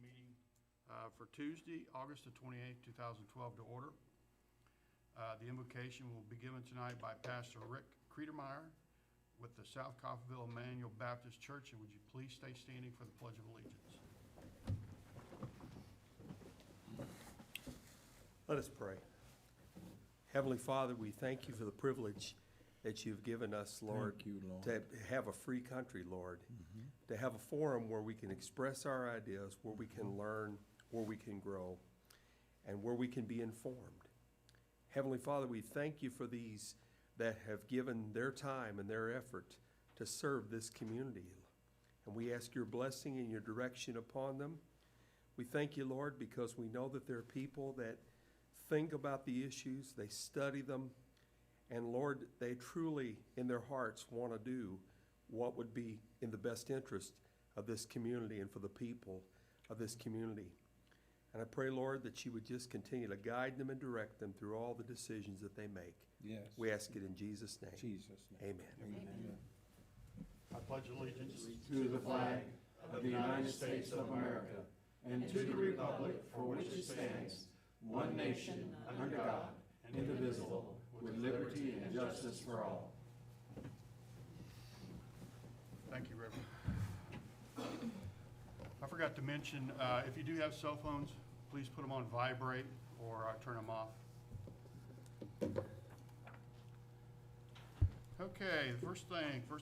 meeting for Tuesday, August the 28th, 2012 to order. The invocation will be given tonight by Pastor Rick Krietermeyer with the South Coffeyville Emmanuel Baptist Church. And would you please stay standing for the Pledge of Allegiance? Let us pray. Heavenly Father, we thank you for the privilege that you've given us, Lord, to have a free country, Lord, to have a forum where we can express our ideas, where we can learn, where we can grow, and where we can be informed. Heavenly Father, we thank you for these that have given their time and their effort to serve this community. And we ask your blessing and your direction upon them. We thank you, Lord, because we know that there are people that think about the issues, they study them, and Lord, they truly, in their hearts, want to do what would be in the best interest of this community and for the people of this community. And I pray, Lord, that you would just continue to guide them and direct them through all the decisions that they make. Yes. We ask it in Jesus' name. Jesus' name. Amen. Amen. I pledge allegiance to the flag of the United States of America and to the republic for which it stands, one nation, under God, indivisible, with liberty and justice for all. Thank you, Reverend. I forgot to mention, if you do have cell phones, please put them on vibrate or turn them off. Okay, first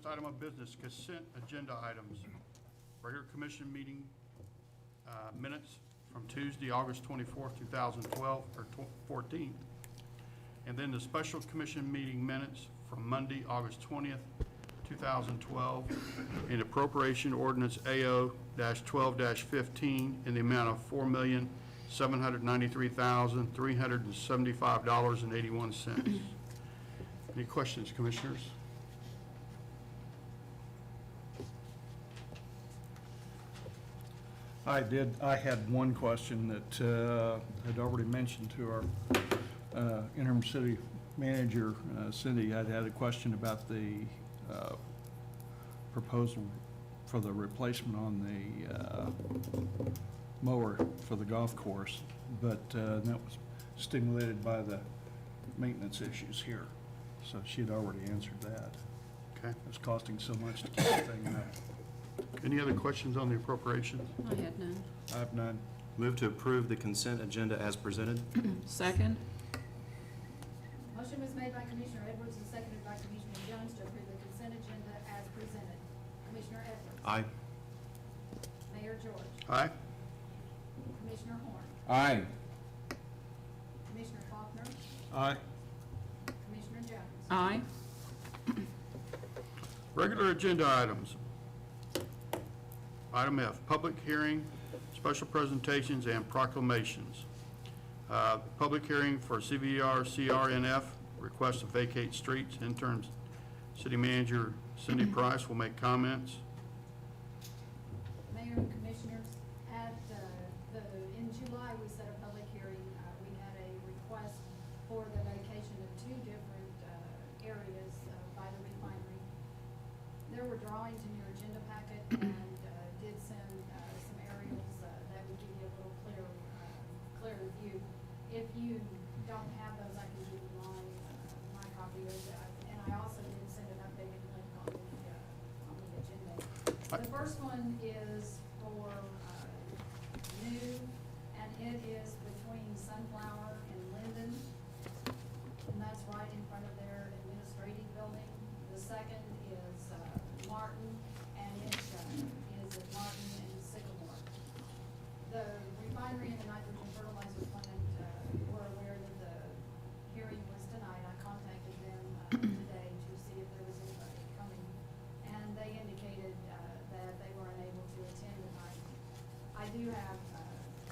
item of business, consent agenda items. Regular commission meeting minutes from Tuesday, August 24th, 2012, or 14th. And then the special commission meeting minutes from Monday, August 20th, 2012, and appropriation ordinance AO-12-15 in the amount of $4,793,375.81. Any questions, Commissioners? I had one question that I'd already mentioned to our interim city manager, Cindy. I'd had a question about the proposal for the replacement on the mower for the golf course, but that was stimulated by the maintenance issues here. So she had already answered that. Okay. It's costing so much to keep the thing up. Any other questions on the appropriations? I had none. I have none. Move to approve the consent agenda as presented. Second? Motion was made by Commissioner Edwards and seconded by Commissioner Jones to approve the consent agenda as presented. Commissioner Edwards. Aye. Mayor George. Aye. Commissioner Horn. Aye. Commissioner Faulkner. Aye. Commissioner Jones. Aye. Regular agenda items. Item F, public hearing, special presentations, and proclamations. Public hearing for CVR CRNF, request to vacate streets. Interim City Manager Cindy Price will make comments. Mayor and Commissioners, in July, we set a public hearing. We had a request for the vacation of two different areas by the refinery. There were drawings in your agenda packet and did send some aerials that would give you a little clearer view. If you don't have those, I can give you my copy of that. And I also did send an updated link on the agenda. The first one is for new, and it is between Sunflower and Linden, and that's right in front of their administrative building. The second is Martin, and it is at Martin and Sycamore. The refinery and the nitrogen fertilizer plant were aware that the hearing was tonight. I contacted them today to see if there was anybody coming, and they indicated that they were unable to attend tonight. I do have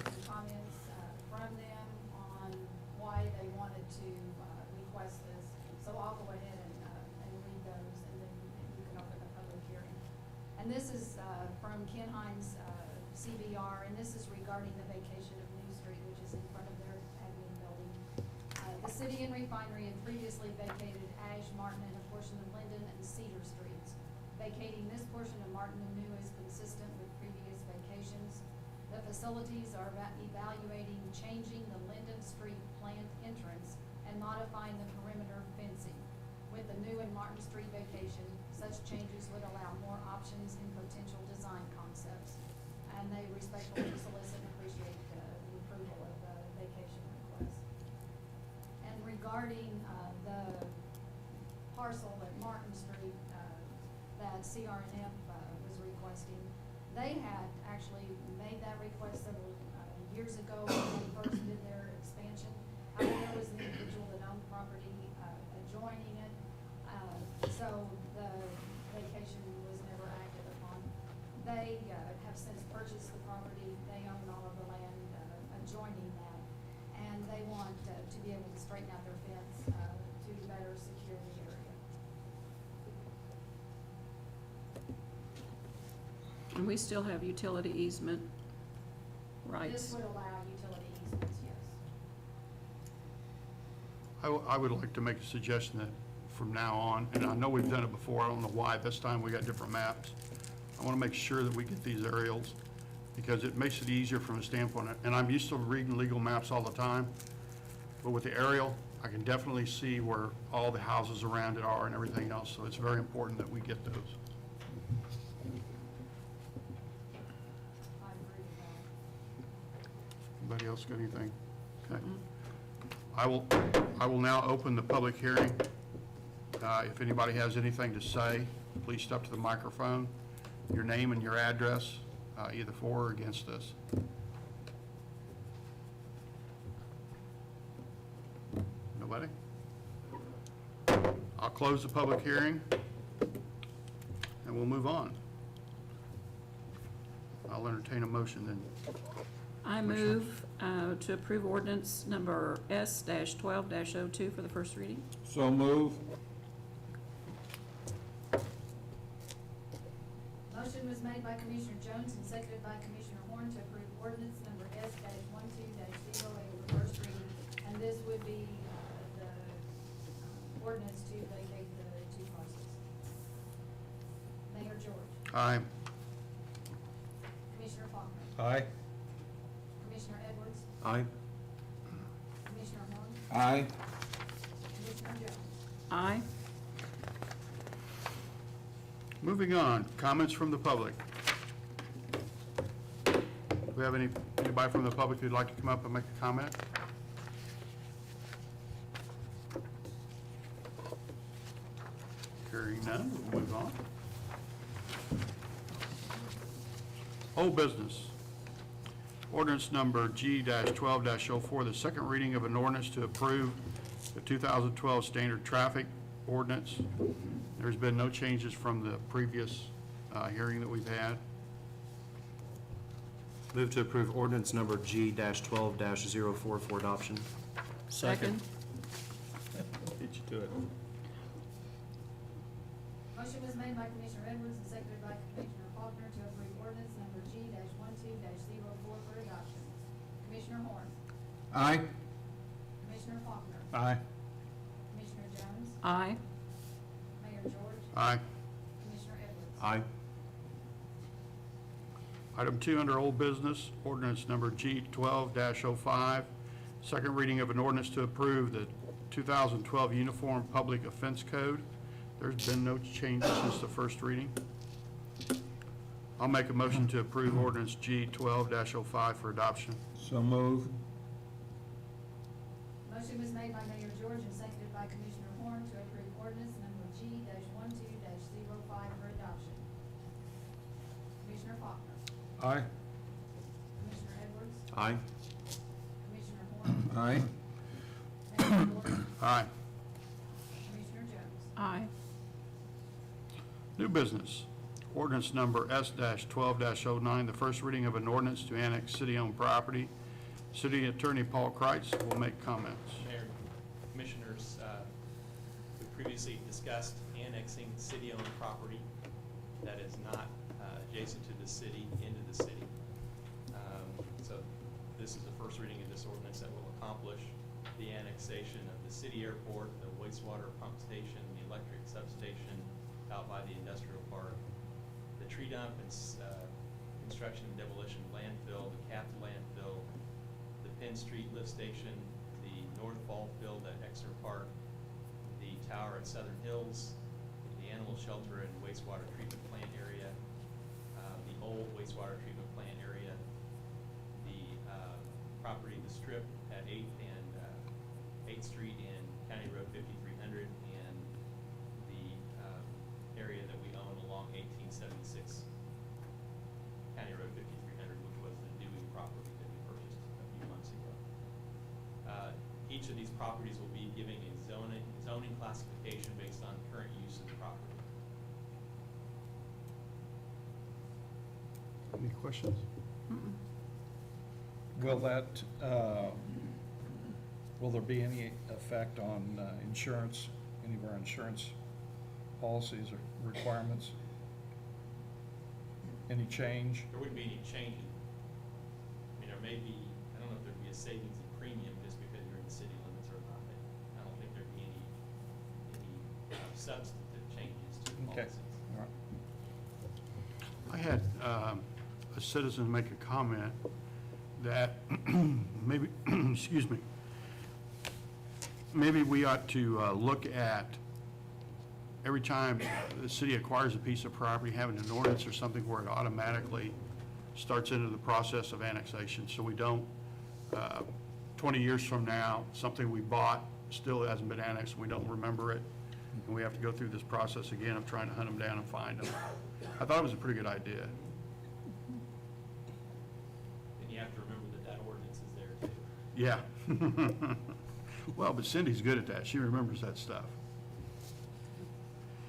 some comments from them on why they wanted to request this, so I'll go ahead and read those, and then you can open the public hearing. And this is from Ken Hines, CVR, and this is regarding the vacation of New Street, which is in front of their admin building. The city and refinery had previously vacated Ash, Martin, and a portion of Linden and Cedar Streets. Vacating this portion of Martin and New is consistent with previous vacations. The The facilities are evaluating changing the Linden Street plant entrance and modifying the perimeter fencing. With the new and Martin Street vacation, such changes would allow more options and potential design concepts. And they respectfully solicit and appreciate the approval of the vacation request. And regarding the parcel at Martin Street that CRNF was requesting, they had actually made that request several years ago when they first did their expansion. However, there was an individual that owned property adjoining it, so the vacation was never acted upon. They have since purchased the property. They own all of the land adjoining that, and they want to be able to straighten out their fence to better secure the area. And we still have utility easement rights. This would allow utility easements, yes. I would like to make a suggestion that from now on, and I know we've done it before, I don't know why this time we got different maps. I want to make sure that we get these aerials, because it makes it easier from a standpoint, and I'm used to reading legal maps all the time, but with the aerial, I can definitely see where all the houses around it are and everything else, so it's very important that we get those. I agree with that. Anybody else got anything? Okay. I will now open the public hearing. If anybody has anything to say, please step to the microphone, your name and your address, either for or against this. Nobody? I'll close the public hearing, and we'll move on. I'll entertain a motion then. I move to approve ordinance number S-12-02 for the first reading. So move. Motion was made by Commissioner Jones and seconded by Commissioner Horn to approve ordinance number S-12-08 for first reading. And this would be the ordinance to vacate the two parcels. Mayor George. Aye. Commissioner Faulkner. Aye. Commissioner Edwards. Aye. Commissioner Horn. Aye. Commissioner Jones. Aye. Moving on, comments from the public. Do we have anybody from the public who'd like to come up and make a comment? Hearing none, we'll move on. Old business. Ordinance number G-12-04, the second reading of an ordinance to approve the 2012 standard traffic ordinance. There's been no changes from the previous hearing that we've had. Move to approve ordinance number G-12-04 for adoption. Second. Beat you to it. Motion was made by Commissioner Edwards and seconded by Commissioner Faulkner to approve ordinance number G-12-04 for adoption. Commissioner Horn. Aye. Commissioner Faulkner. Aye. Commissioner Jones. Aye. Mayor George. Aye. Commissioner Edwards. Aye. Item 2 under old business, ordinance number G-12-05, second reading of an ordinance to approve the 2012 Uniform Public Offense Code. There's been no changes since the first reading. I'll make a motion to approve ordinance G-12-05 for adoption. So move. Motion was made by Mayor George and seconded by Commissioner Horn to approve ordinance number G-12-05 for adoption. Commissioner Faulkner. Aye. Commissioner Edwards. Aye. Commissioner Horn. Aye. Mayor George. Aye. Commissioner Jones. Aye. New business, ordinance number S-12-09, the first reading of an ordinance to annex city-owned property. City Attorney Paul Kreitz will make comments. Mayor, Commissioners, we previously discussed annexing city-owned property that is not adjacent to the city into the city. So this is the first reading of this ordinance that will accomplish the annexation of the city airport, the wastewater pump station, the electric substation out by the industrial park, the tree dump and construction and demolition of landfill, the capped landfill, the Penn Street lift station, the North Ball Field at Exeter Park, the tower at Southern Hills, the animal shelter and wastewater treatment plant area, the old wastewater treatment plant area, the property, the strip at 8th and 8th Street and County Road 5300, and the area that we own along 1876 County Road 5300, which was the Dewey property that we purchased a few months ago. Each of these properties will be giving a zoning classification based on current use of the property. Any questions? Will that, will there be any effect on insurance, any of our insurance policies or requirements? Any change? There wouldn't be any change. I mean, there may be, I don't know if there'd be a savings in premium just because you're in the city limits or not, but I don't think there'd be any substantive changes to the Okay, policies. all right. I had a citizen make a comment that maybe, excuse me, maybe we ought to look at every time the city acquires a piece of property, having an ordinance or something where it automatically starts into the process of annexation, so we don't, 20 years from now, something we bought still hasn't been annexed, and we don't remember it, and we have to go through this process again of trying to hunt them down and find them. I thought it was a pretty good idea. And you have to remember that that ordinance is there too. Yeah. Well, but Cindy's good at that. She remembers that stuff.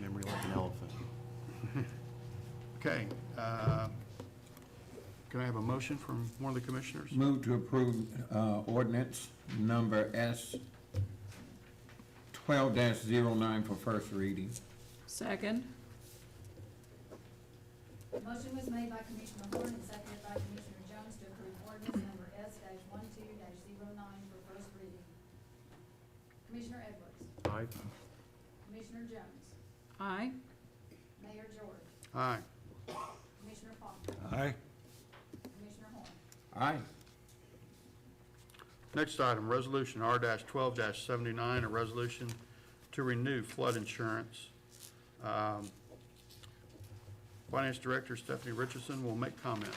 Memory like an elephant. Okay. Can I have a motion from one of the commissioners? Move to approve ordinance number S 12-09 for first reading. Second. Motion was made by Commissioner Horn and seconded by Commissioner Jones to approve ordinance number S-12-09 for first reading. Commissioner Edwards, Aye. Commissioner Jones, Aye. Mayor George, Aye. Commissioner Faulkner, Aye. Commissioner Horn. Aye. Next item, Resolution R-12-79, a resolution to renew flood insurance. Finance Director Stephanie Richardson will make comments.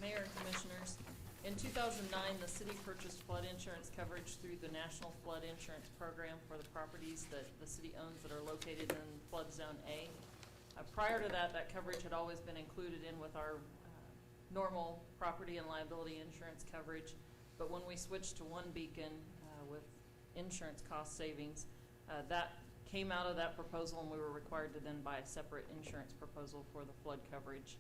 Mayor and Commissioners, in 2009, the city purchased flood insurance coverage through the National Flood Insurance Program for the properties that the city owns that are located in Flood Zone A. Prior to that, that coverage had always been included in with our normal property and liability insurance coverage. But when we switched to One Beacon with insurance cost savings, that came out of that proposal, and we were required to then buy a separate insurance proposal for the flood coverage.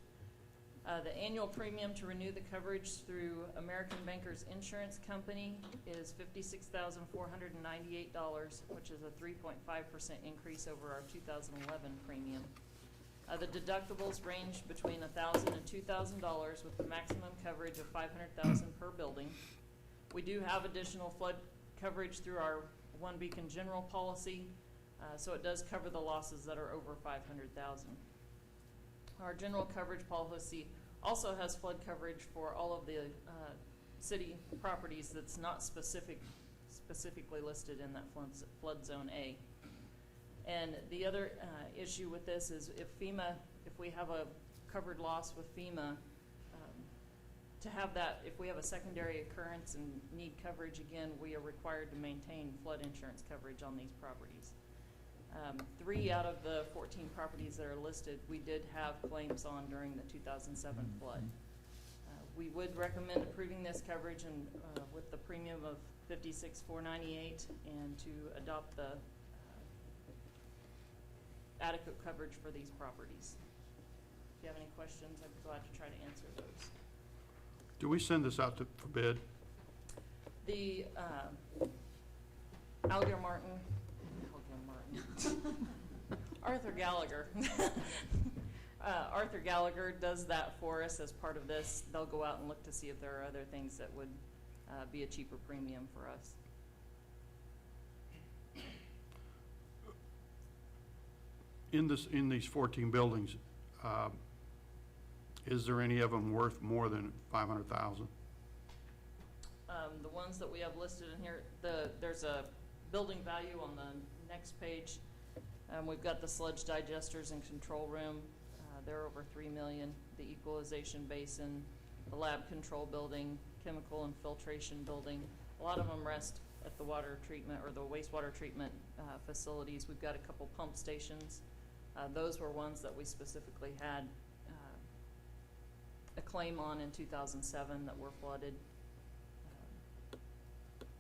The annual premium to renew the coverage through American Bankers Insurance Company is $56,498, which is a 3.5% increase over our 2011 premium. The deductibles range between $1,000 and $2,000 with the maximum coverage of $500,000 per building. We do have additional flood coverage through our One Beacon general policy, so it does cover the losses that are over $500,000. Our general coverage policy also has flood coverage for all of the city properties that's not specifically listed in that flood zone A. And the other issue with this is if we have a covered loss with FEMA, to have that, if we have a secondary occurrence and need coverage again, we are required to maintain flood insurance coverage on these properties. 3 out of the 14 properties that are listed, we did have claims on during the 2007 flood. We would recommend approving this coverage and with the premium of $56,498 and to adopt the adequate coverage for these properties. If you have any questions, I'd be glad to try to answer those. Do we send this out for bid? The Arthur Gallagher. Arthur Gallagher does that for us as part of this. They'll go out and look to see if there are other things that would be a cheaper premium for us. In these 14 buildings, Is there any of them worth more than 500,000? The ones that we have listed in here, there's a building value on the next page. We've got the sludge digesters and control room. They're over 3 million. The equalization basin, the lab control building, chemical and filtration building. A lot of them rest at the water treatment or the wastewater treatment facilities. We've got a couple pump stations. Those were ones that we specifically had a claim on in 2007 that were flooded.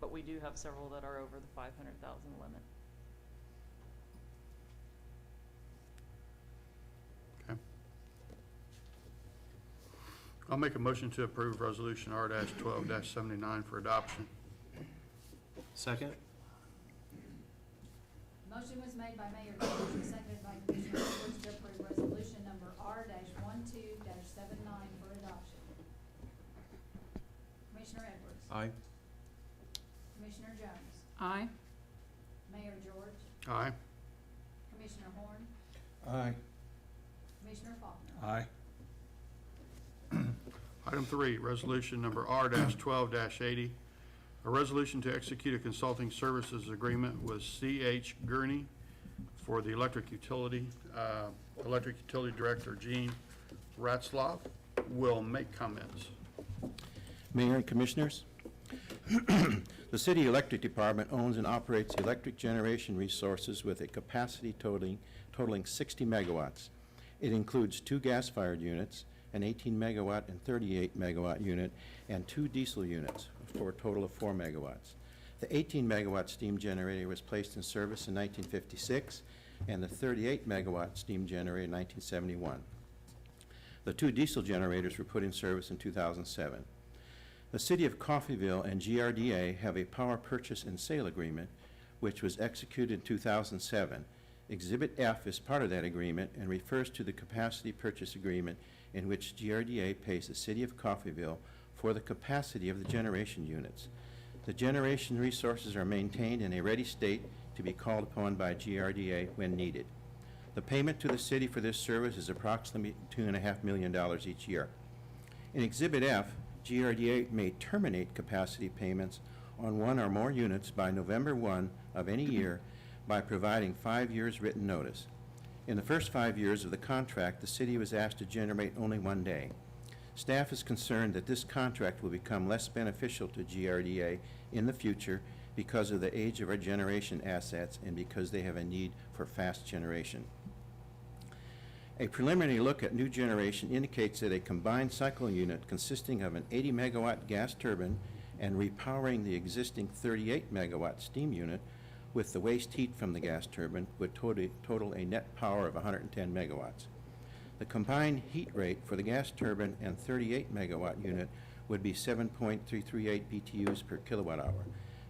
But we do have several that are over the 500,000 limit. Okay. I'll make a motion to approve Resolution R-12-79 for adoption. Second? Motion was made by Mayor George and seconded by Commissioner Edwards to approve resolution number R-12-79 for adoption. Commissioner Edwards. Aye. Commissioner Jones. Aye. Mayor George. Aye. Commissioner Horn. Aye. Commissioner Faulkner. Aye. Item 3, resolution number R-12-80, a resolution to execute a consulting services agreement with C.H. Gurney for the electric utility. Electric Utility Director Gene Ratzlaff will make comments. Mayor and Commissioners, the City Electric Department owns and operates electric generation resources with a capacity totaling 60 megawatts. It includes 2 gas-fired units, an 18-megawatt and 38-megawatt unit, and 2 diesel units for a total of 4 megawatts. The 18-megawatt steam generator was placed in service in 1956, and the 38-megawatt steam generator in 1971. The 2 diesel generators were put in service in 2007. The City of Coffeyville and GRDA have a power purchase and sale agreement, which was executed in 2007. Exhibit F is part of that agreement and refers to the capacity purchase agreement in which GRDA pays the City of Coffeyville for the capacity of the generation units. The generation resources are maintained in a ready state to be called upon by GRDA when needed. The payment to the city for this service is approximately $2.5 million each year. In Exhibit F, GRDA may terminate capacity payments on 1 or more units by November 1 of any year by providing 5 years written notice. In the first 5 years of the contract, the city was asked to generate only 1 day. Staff is concerned that this contract will become less beneficial to GRDA in the future because of the age of our generation assets and because they have a need for fast generation. A preliminary look at new generation indicates that a combined cycle unit consisting of an 80-megawatt gas turbine and repowering the existing 38-megawatt steam unit with the waste heat from the gas turbine would total a net power of 110 megawatts. The combined heat rate for the gas turbine and 38-megawatt unit would be 7.338 BTUs per kilowatt hour,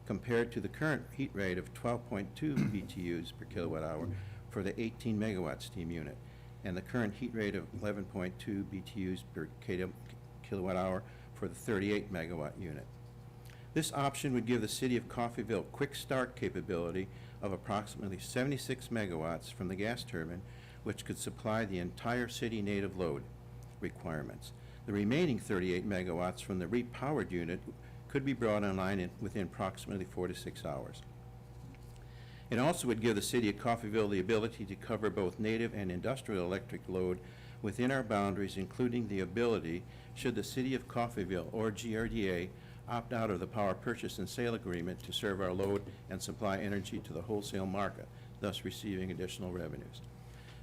compared to the current heat rate of 12.2 BTUs per kilowatt hour for the 18-megawatt steam unit, and the current heat rate of 11.2 BTUs per kilowatt hour for the 38-megawatt unit. This option would give the City of Coffeyville quick start capability of approximately 76 megawatts from the gas turbine, which could supply the entire city native load requirements. The remaining 38 megawatts from the repowered unit could be brought online within approximately 4 to 6 hours. It also would give the City of Coffeyville the ability to cover both native and industrial electric load within our boundaries, including the ability, should the City of Coffeyville or GRDA opt out of the power purchase and sale agreement, to serve our load and supply energy to the wholesale market, thus receiving additional revenues.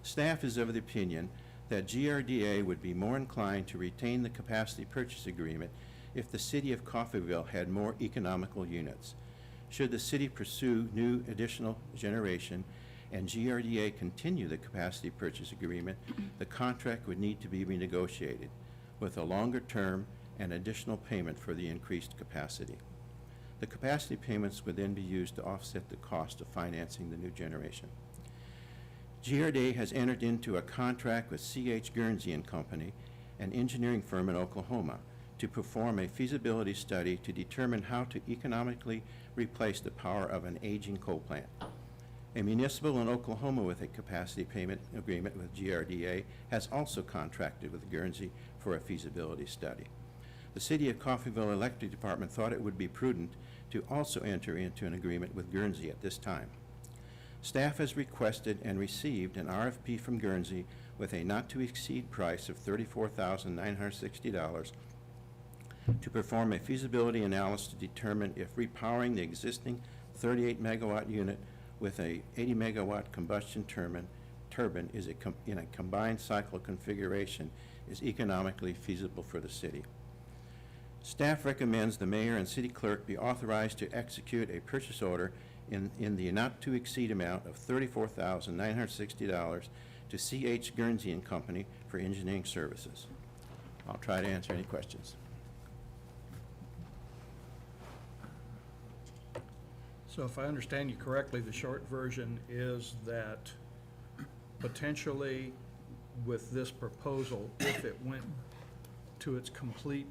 Staff is of the opinion that GRDA would be more inclined to retain the capacity purchase agreement if the City of Coffeyville had more economical units. Should the city pursue new additional generation and GRDA continue the capacity purchase agreement, the contract would need to be renegotiated with a longer term and additional payment for the increased capacity. The capacity payments would then be used to offset the cost of financing the new generation. GRDA has entered into a contract with C.H. Guernsey and Company, an engineering firm in Oklahoma, to perform a feasibility study to determine how to economically replace the power of an aging coal plant. A municipal in Oklahoma with a capacity payment agreement with GRDA has also contracted with Guernsey for a feasibility study. The City of Coffeyville Electric Department thought it would be prudent to also enter into an agreement with Guernsey at this time. Staff has requested and received an RFP from Guernsey with a not-to-exceed price of $34,960 to perform a feasibility analysis to determine if repowering the existing 38-megawatt unit with a 80-megawatt combustion turbine is in a combined cycle configuration is economically feasible for the city. Staff recommends the mayor and city clerk be authorized to execute a purchase order in the not-to-exceed amount of $34,960 to C.H. Guernsey and Company for engineering services. I'll try to answer any questions. So if I understand you correctly, the short version is that potentially with this proposal, if it went to its complete,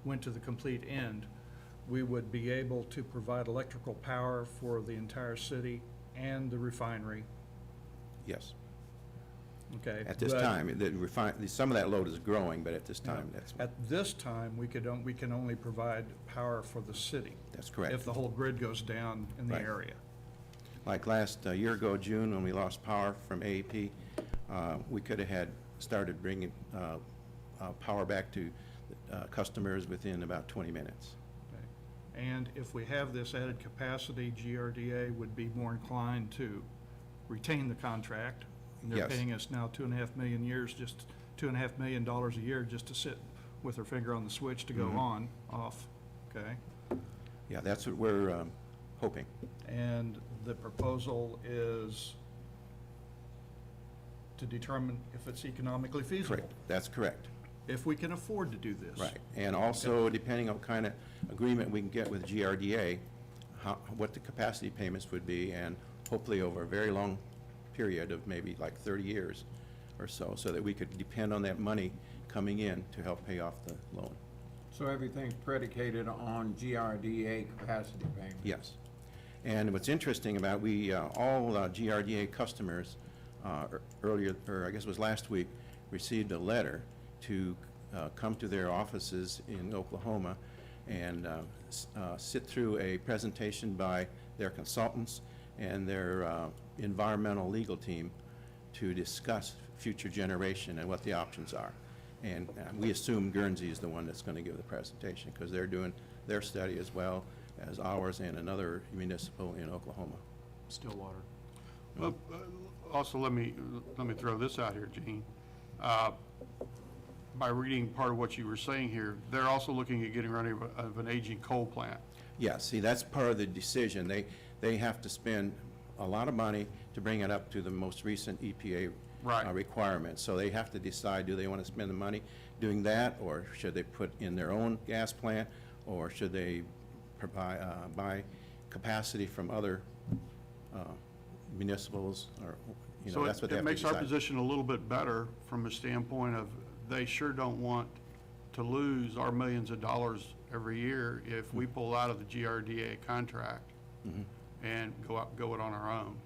went to the complete end, we would be able to provide electrical power for the entire city and the refinery. Yes. Okay. At this but time, some of that load is growing, but at this time, that's At this time, we can only provide power for the city. that's correct. If the whole grid goes down in the Right. area. Like last year ago, June, when we lost power from AEP, we could have had started bringing power back to customers within about 20 minutes. Okay. And if we have this added capacity, GRDA would be more inclined to retain the contract. And they're Yes. paying us now $2.5 million a year just to sit with their finger on the switch to go Mhm. on, off, okay? Yeah, that's what we're hoping. And the proposal is to determine if it's economically feasible, Correct. That's correct. if we can afford to do this. Right. And also, depending on what kind of agreement we can get with GRDA, what the capacity payments would be, and hopefully over a very long period of maybe like 30 years or so, so that we could depend on that money coming in to help pay off the loan. So everything's predicated on GRDA capacity payment? Yes. And what's interesting about, all GRDA customers earlier, or I guess it was last week, received a letter to come to their offices in Oklahoma and sit through a presentation by their consultants and their environmental legal team to discuss future generation and what the options are. And we assume Guernsey is the one that's going to give the presentation, because they're doing their study as well as ours and another municipal in Oklahoma. Stillwater. Well, also, let me throw this out here, Gene. By reading part of what you were saying here, they're also looking at getting rid of an aging coal plant. Yeah, see, that's part of the decision. They have to spend a lot of money to bring it up to the most recent EPA Right. requirements. So they have to decide, do they want to spend the money doing that, or should they put in their own gas plant, or should they provide, buy capacity from other municipals, or, So that's what they it have to makes our decide. position a little bit better from a standpoint of, they sure don't want to lose our millions of dollars every year if we pull out of the GRDA contract Mhm. and go it on our own.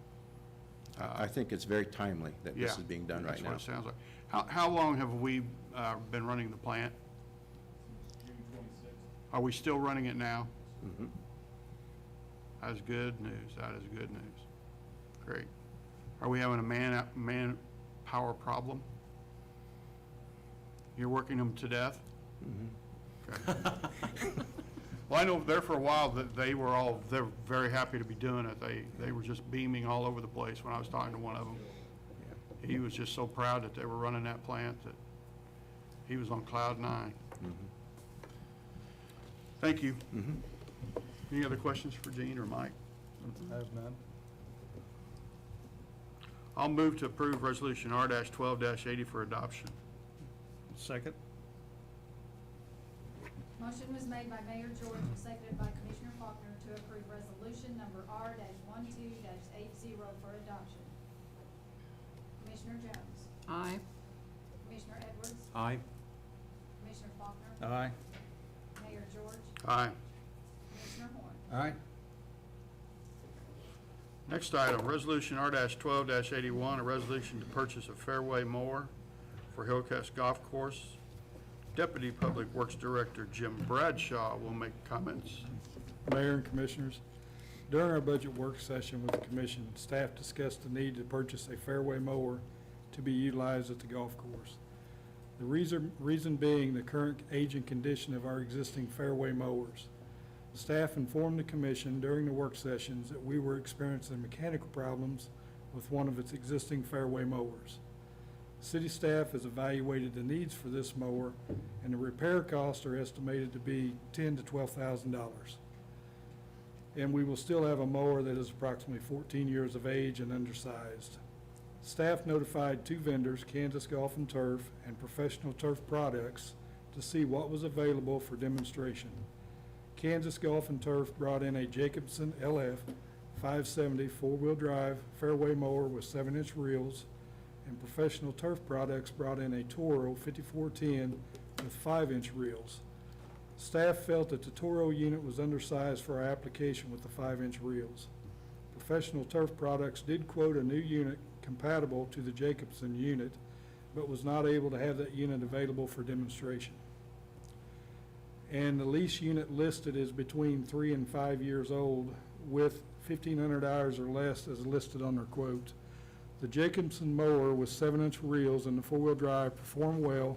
I think it's very timely that this Yeah, is being done right now. That's what it sounds like. How long have we been running the plant? Are we still running it now? Mhm. That is good news. That is good news. Great. Are we having a manpower problem? You're working them to death? Mhm. Okay. Well, I know there for a while that they're very happy to be doing it. They were just beaming all over the place when I was talking to one of them. He was just so proud that they were running that plant that he was on cloud nine. Mhm. Thank you. Mhm. Any other questions for Gene or Mike? I have none. I'll move to approve Resolution R-12-80 for adoption. Second? Motion was made by Mayor George and seconded by Commissioner Faulkner to approve resolution number R-12-80 for adoption. Commissioner Jones? Aye. Commissioner Edwards? Aye. Commissioner Faulkner? Aye. Mayor George? Aye. Commissioner Horn? Aye. Next item, Resolution R-12-81, a resolution to purchase a fairway mower for Hillcrest Golf Course. Deputy Public Works Director Jim Bradshaw will make comments. Mayor and Commissioners, during our budget work session with the commission, staff discussed the need to purchase a fairway mower to be utilized at the golf course. The reason being the current age and condition of our existing fairway mowers. Staff informed the commission during the work sessions that we were experiencing mechanical problems with one of its existing fairway mowers. City staff has evaluated the needs for this mower, and the repair costs are estimated to be $10,000 to $12,000. And we will still have a mower that is approximately 14 years of age and undersized. Staff notified 2 vendors, Kansas Golf and Turf and Professional Turf Products, to see what was available for demonstration. Kansas Golf and Turf brought in a Jacobson LF 570 four-wheel drive fairway mower with 7-inch reels, and Professional Turf Products brought in a Toro 5410 with 5-inch reels. Staff felt that the Toro unit was undersized for our application with the 5-inch reels. Professional Turf Products did quote a new unit compatible to the Jacobson unit, but was not able to have that unit available for demonstration. And the lease unit listed is between 3 and 5 years old with 1,500 hours or less as listed on their quote. The Jacobson mower with 7-inch reels and the four-wheel drive performed well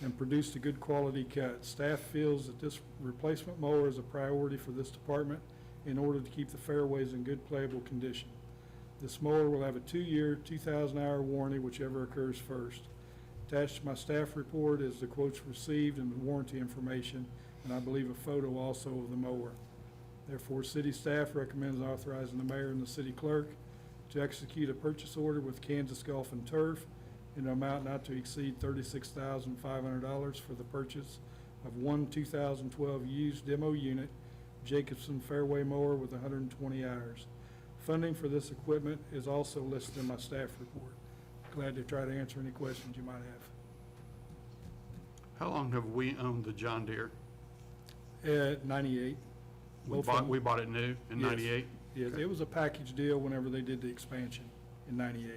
and produced a good quality cut. Staff feels that this replacement mower is a priority for this department in order to keep the fairways in good playable condition. This mower will have a 2-year, 2,000-hour warranty, whichever occurs first. Attached to my staff report is the quotes received and the warranty information, and I believe a photo also of the mower. Therefore, city staff recommends authorizing the mayor and the city clerk to execute a purchase order with Kansas Golf and Turf in an amount not to exceed $36,500 for the purchase of one 2012 used demo unit Jacobson fairway mower with 120 hours. Funding for this equipment is also listed in my staff report. Glad to try to answer any questions you might have. How long have we owned the John Deere? 98. We Both bought, of them. we bought it new in Yes. 98? Yes, it was a package deal whenever they did the expansion in 98.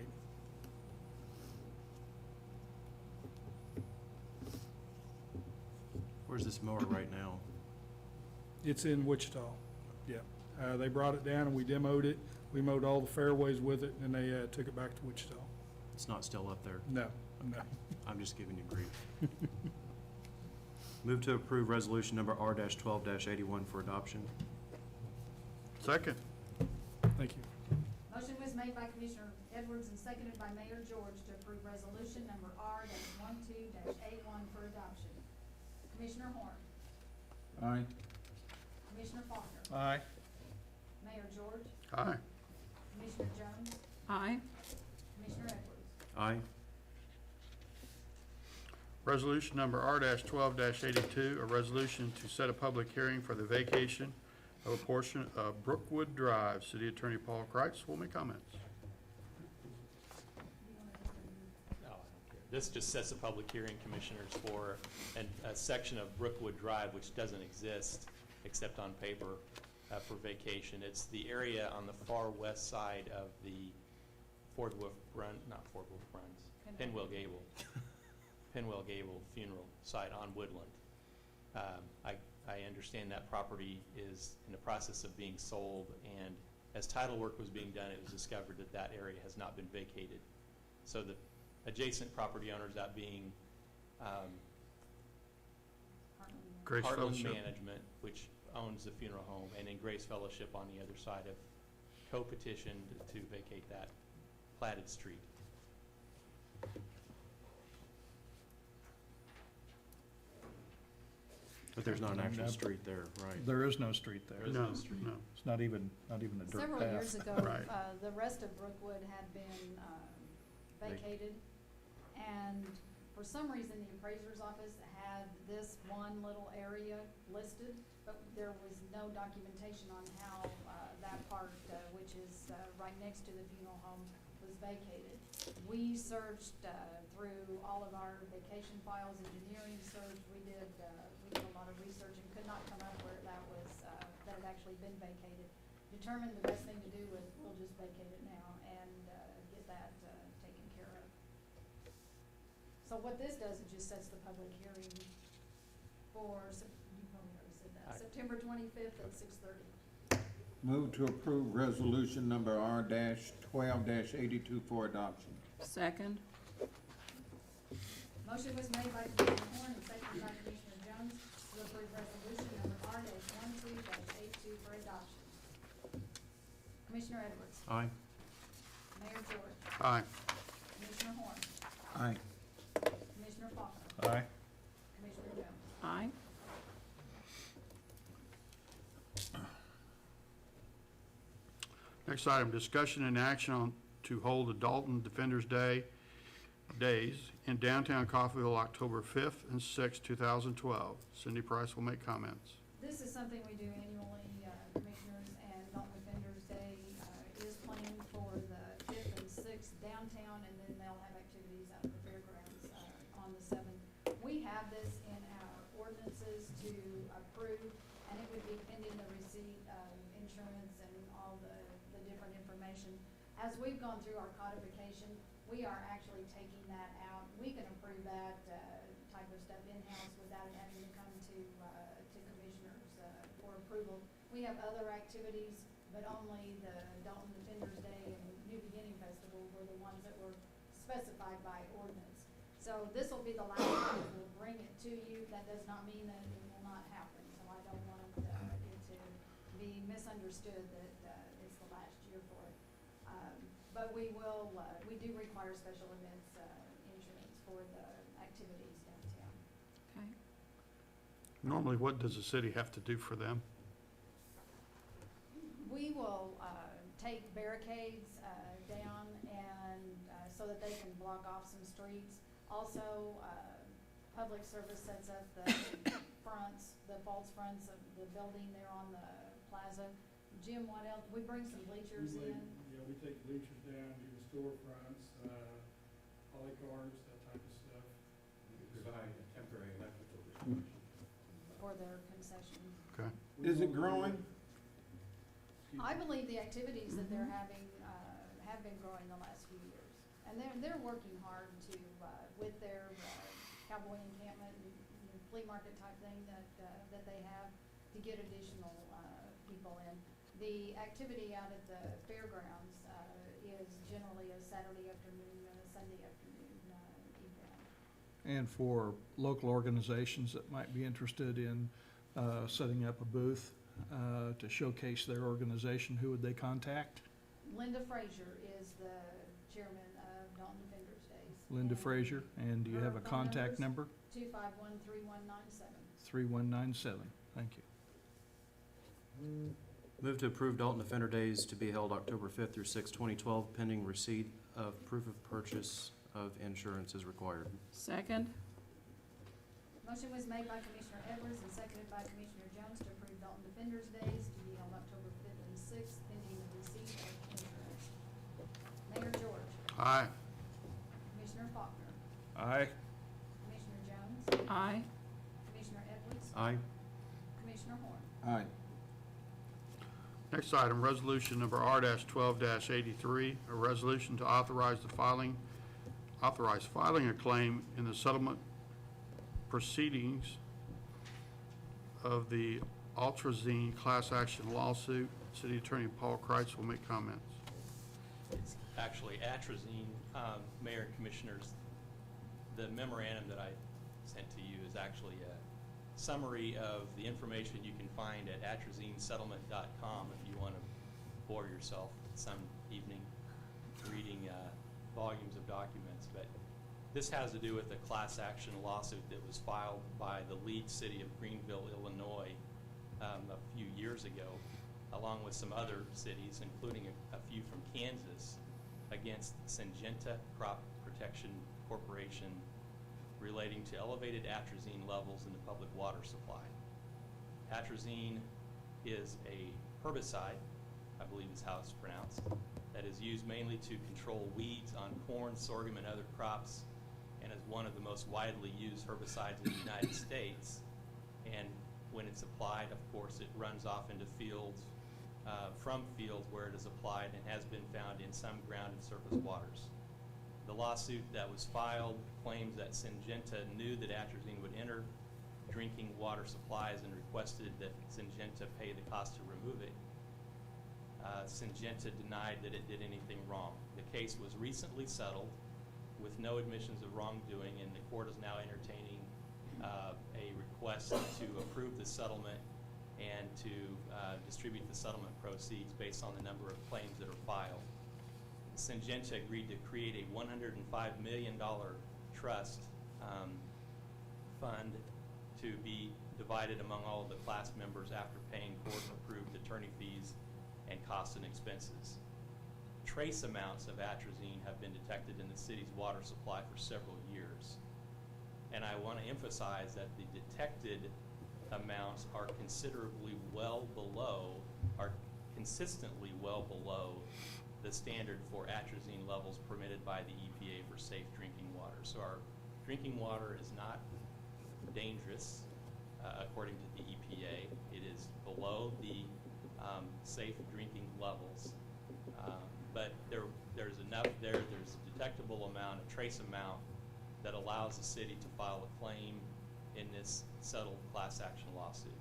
Where's this mower right now? It's in Wichita, yeah. They brought it down and we demoed it. We mowed all the fairways with it, and they took it back to Wichita. It's not still up there. No, no. I'm just giving you grief. Move to approve resolution number R-12-81 for adoption. Second. Thank you. Motion was made by Commissioner Edwards and seconded by Mayor George to approve resolution number R-12-81 for adoption. Commissioner Horn, Aye. Commissioner Faulkner, Aye. Mayor George, Aye. Commissioner Jones, Aye. Commissioner Edwards. Aye. Resolution number R-12-82, a resolution to set a public hearing for the vacation of a portion of Brookwood Drive. City Attorney Paul Kreitz will make comments. No, I don't care. This just sets a public hearing, Commissioners, for a section of Brookwood Drive which doesn't exist except on paper for vacation. It's the area on the far west side of the Penwell Gable. Penwell Gable funeral site on Woodland. I understand that property is in the process of being sold, and as title work was being done, it was discovered that that area has not been vacated. So the adjacent property owners, that being Grace Heartland Fellowship. Management, which owns the funeral home, and then Grace Fellowship on the other side, have co-petitioned to vacate that platted street. But there's not an actual street there, right? There is no street there. There is No, no street. no. It's not even a dirt path. Several years ago, Right. the rest of Brookwood had been vacated, and for some reason, the appraiser's office had this one little area listed, but there was no documentation on how that part, which is right next to the funeral home, was vacated. We searched through all of our vacation files, engineering search, we did a lot of research and could not come up where that was, that had actually been vacated. determined the best thing to do was we'll just vacate it now and get that taken care of. So what this does, it just sets the public hearing for, you probably already said that, September 25th at 6:30. Move to approve resolution number R-12-82 for adoption. Second. Motion was made by Commissioner Horn and seconded by Commissioner Jones to approve resolution number R-12-82 for adoption. Commissioner Edwards. Aye. Mayor George. Aye. Commissioner Horn. Aye. Commissioner Faulkner. Aye. Commissioner Jones. Aye. Next item, discussion and action on to hold the Dalton Defenders Days in downtown Coffeyville, October 5th and 6th, 2012. Cindy Price will make comments. This is something we do annually, Commissioners, and Dalton Defenders Day is planned for the 5th and 6th downtown, and then they'll have activities out at the fairgrounds on the 7th. We have this in our ordinances to approve, and it would be pending the receipt of insurance and all the different information. As we've gone through our codification, we are actually taking that out. We can approve that type of stuff in-house without it having to come to commissioners for approval. We have other activities, but only the Dalton Defenders Day and New Beginning Festival were the ones that were specified by ordinance. So this will be the last time we'll bring it to you. That does not mean that it will not happen. So I don't want it to be misunderstood that it's the last year for it. But we will, we do require special events insurance for the activities downtown. Okay. Normally, what does the city have to do for them? We will take barricades down and so that they can block off some streets. Also, Public Service sets up the fronts, the false fronts of the building there on the plaza. Jim, what else? We bring some bleachers in. Yeah, we take bleachers down, do the storefronts, polycars, that type of stuff. Provide a temporary electrical disconnection. For their concessions. Okay. Is it growing? I believe the activities that they're having have been growing the last few years. And they're working hard to, with their cowboy encampment and flea market type thing that they have to get additional people in. The activity out at the fairgrounds is generally a Saturday afternoon and a Sunday afternoon event. And for local organizations that might be interested in setting up a booth to showcase their organization, who would they contact? Linda Frazier is the chairman of Dalton Defenders Days. Linda Frazier, and do you have a contact number? 251-3197. 3197, thank you. Move to approve Dalton Defender Days to be held October 5th through 6th, 2012, pending receipt of proof of purchase of insurance as required. Second. Motion was made by Commissioner Edwards and seconded by Commissioner Jones to approve Dalton Defenders Days to be held October 5th and 6th, pending the receipt of insurance. Mayor George. Aye. Commissioner Faulkner. Aye. Commissioner Jones. Aye. Commissioner Edwards. Aye. Commissioner Horn. Aye. Next item, resolution number R-12-83, a resolution to authorize filing a claim in the settlement proceedings of the Ultrazine class action lawsuit. City Attorney Paul Kreitz will make comments. It's actually atrazine, Mayor and Commissioners. The memorandum that I sent to you is actually a summary of the information you can find at atrazinesettlement.com if you want to bore yourself some evening reading volumes of documents. But this has to do with a class action lawsuit that was filed by the lead city of Greenville, Illinois, a few years ago, along with some other cities, including a few from Kansas, against Syngenta Crop Protection Corporation relating to elevated atrazine levels in the public water supply. Atrazine is a herbicide, I believe is how it's pronounced, that is used mainly to control weeds on corn, sorghum, and other crops, and is one of the most widely used herbicides in the United States. And when it's applied, of course, it runs off into fields from fields where it is applied and has been found in some ground and surface waters. The lawsuit that was filed claims that Syngenta knew that atrazine would enter drinking water supplies and requested that Syngenta pay the cost to remove it. Syngenta denied that it did anything wrong. The case was recently settled with no admissions of wrongdoing, and the court is now entertaining a request to approve the settlement and to distribute the settlement proceeds based on the number of claims that are filed. Syngenta agreed to create a $105 million trust fund to be divided among all of the class members after paying court-approved attorney fees and costs and expenses. Trace amounts of atrazine have been detected in the city's water supply for several years. And I want to emphasize that the detected amounts are considerably well below, are consistently well below the standard for atrazine levels permitted by the EPA for safe drinking water. So our drinking water is not dangerous, according to the EPA. It is below the safe drinking levels. But there's enough there, there's a detectable amount, a trace amount, that allows the city to file a claim in this settled class action lawsuit.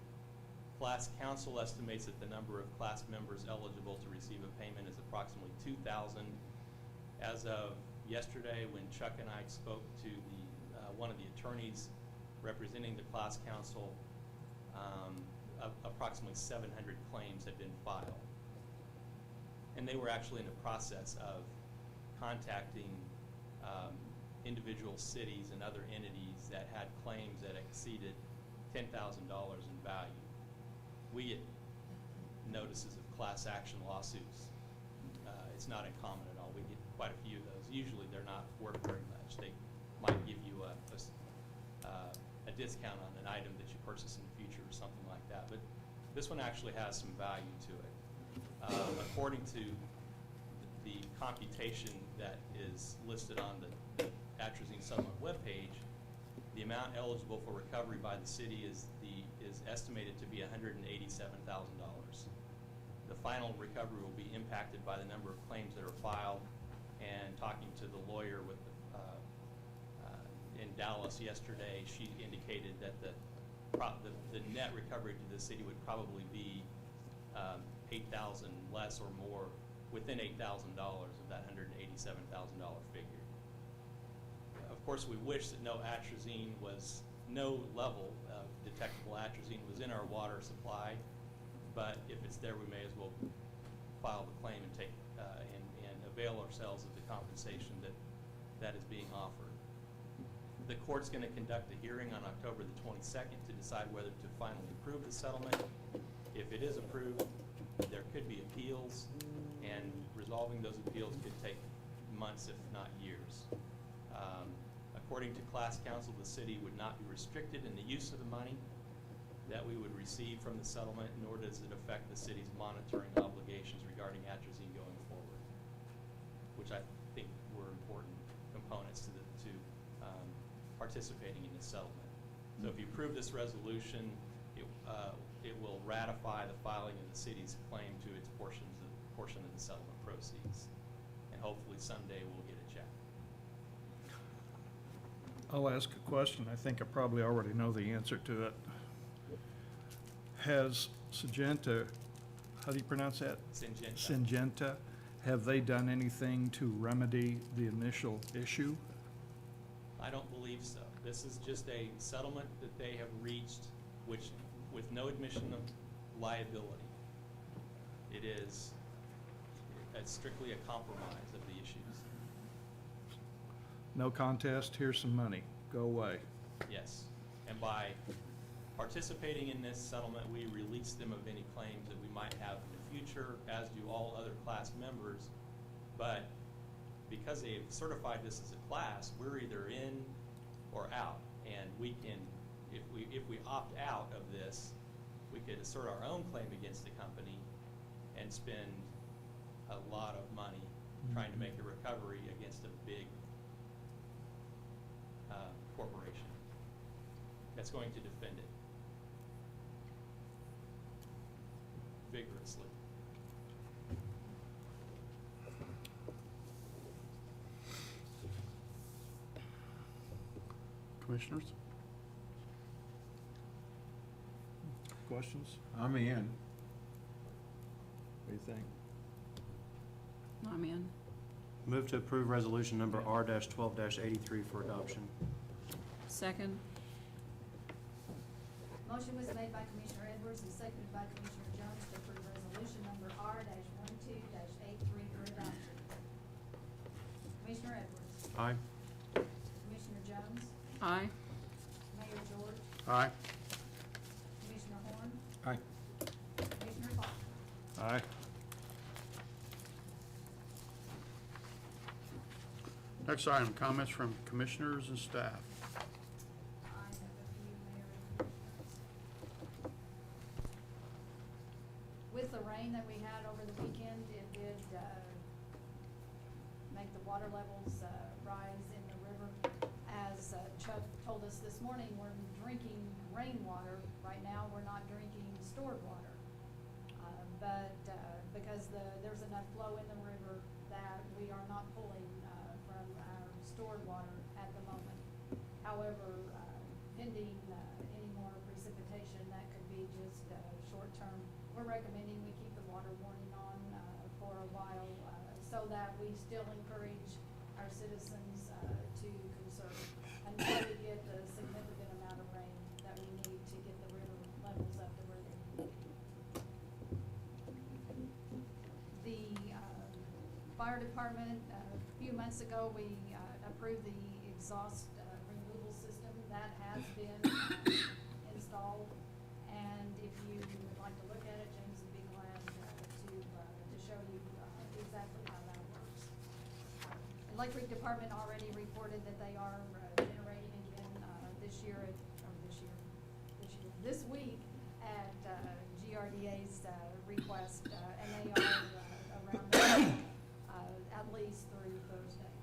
Class counsel estimates that the number of class members eligible to receive a payment is approximately 2,000. As of yesterday, when Chuck and I spoke to the one of the attorneys representing the class counsel, approximately 700 claims had been filed. And they were actually in the process of contacting individual cities and other entities that had claims that exceeded $10,000 in value. We get notices of class action lawsuits. It's not uncommon at all. We get quite a few of those. Usually they're not worth very much. They might give you a discount on an item that you purchase in the future or something like that. But this one actually has some value to it. According to the computation that is listed on the atrazine settlement webpage, the amount eligible for recovery by the city is estimated to be $187,000. The final recovery will be impacted by the number of claims that are filed. And talking to the lawyer with in Dallas yesterday, she indicated that the net recovery to the city would probably be $8,000 less or more, within $8,000 of that $187,000 figure. Of course, we wish that no level of detectable atrazine was in our water supply, but if it's there, we may as well file the claim and take and avail ourselves of the compensation that is being offered. The court's going to conduct a hearing on October the 22nd to decide whether to finally approve the settlement. If it is approved, there could be appeals, and resolving those appeals could take months, if not years. According to class counsel, the city would not be restricted in the use of the money that we would receive from the settlement, nor does it affect the city's monitoring obligations regarding atrazine going forward, which I think were important components to participating in this settlement. So if you approve this resolution, it will ratify the filing of the city's claim to its portion of the settlement proceeds, and hopefully someday we'll get a check. I'll ask a question. I think I probably already know the answer to it. Has Syngenta, how do you pronounce that? Syngenta. Syngenta, have they done anything to remedy the initial issue? I don't believe so. This is just a settlement that they have reached, which, with no admission of liability. It's strictly a compromise of the issues. No contest, here's some money, go away. Yes. And by participating in this settlement, we release them of any claims that we might have in the future, as do all other class members. But because they've certified this as a class, we're either in or out. And we can, if we opt out of this, we could assert our own claim against the company and spend a lot of money trying to make a recovery against a big corporation that's going to defend it vigorously. Commissioners. Questions? I'm in. What do you think? I'm in. Move to approve resolution number R-12-83 for adoption. Second. Motion was made by Commissioner Edwards and seconded by Commissioner Jones to approve resolution number R-12-83 for adoption. Commissioner Edwards, Aye. Commissioner Jones, Aye. Mayor George, Aye. Commissioner Horn, Aye. Commissioner Faulkner. Aye. Next item, comments from commissioners and staff. I have a few, Mayor and Commissioners. With the rain that we had over the weekend, it did make the water levels rise in the river. As Chuck told us this morning, we're drinking rainwater. Right now, we're not drinking stored water. But because there's enough flow in the river that we are not pulling from our stored water at the moment. However, pending any more precipitation, that could be just short term. We're recommending we keep the water warning on for a while so that we still encourage our citizens to conserve until we get the significant amount of rain that we need to get the river levels up to where they need to be. The fire department, a few months ago, we approved the exhaust removal system. That has been installed, and if you would like to look at it, James would be glad to show you exactly how that works. Electric department already reported that they are generating again this week at GRDA's request, and they are around at least through Thursday.